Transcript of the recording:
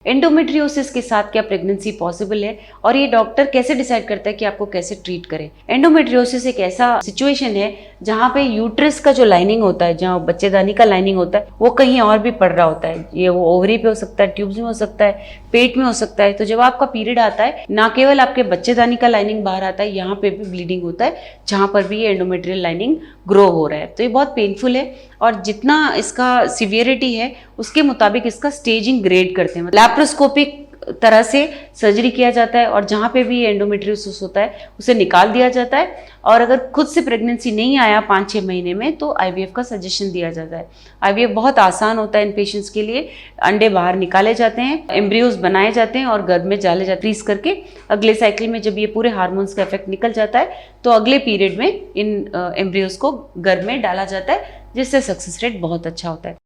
Endometriosis के साथ क्या प्रेगनेंसी पॉसिबल है और ये डॉक्टर कैसे डिसाइड करता है कि आपको कैसे ट्रीट करें। एंडोमेट्रियोसिस एक ऐसा सिचुएशन है जहाँ पे यूट्रस का जो लाइनिंग होता है, जहाँ बच्चेदानी का लाइनिंग होता है, वो कहीं और भी पड़ रहा होता है। ये वो ओवरी पे हो सकता है, ट्यूब्स में हो सकता है, पेट में हो सकता है। तो जब आपका पीरियड आता है, ना केवल आपके बच्चेदानी का लाइनिंग बाहर आता है, यहाँ पे भी ब्लीडिंग होता है जहाँ पर भी ये एंडोमेट्रियल लाइनिंग ग्रो हो रहा है। तो ये बहुत पेनफुल है और जितना इसका सिवियरिटी है उसके मुताबिक इसका स्टेजिंग ग्रेड करते हैं। लैप्रोस्कोपिक तरह से सर्जरी किया जाता है और जहाँ पे भी एंडोमेट्रियोसिस होता है उसे निकाल दिया जाता है। और अगर खुद से प्रेगनेंसी नहीं आया 5-6 महीने में तो आईवीएफ का सजेशन दिया जाता है। आईवीएफ बहुत आसान होता है इन पेशेंट्स के लिए। अंडे बाहर निकाले जाते हैं, एम्ब्रियोज बनाए जाते हैं और गर्भ में डाले जाते हैं फ्रीज करके। अगले साइकिल में जब ये पूरे हार्मोन्स का इफेक्ट निकल जाता है तो अगले पीरियड में इन एम्ब्रियोज को गर्भ में डाला जाता है, जिससे सक्सेस रेट बहुत अच्छा होता है।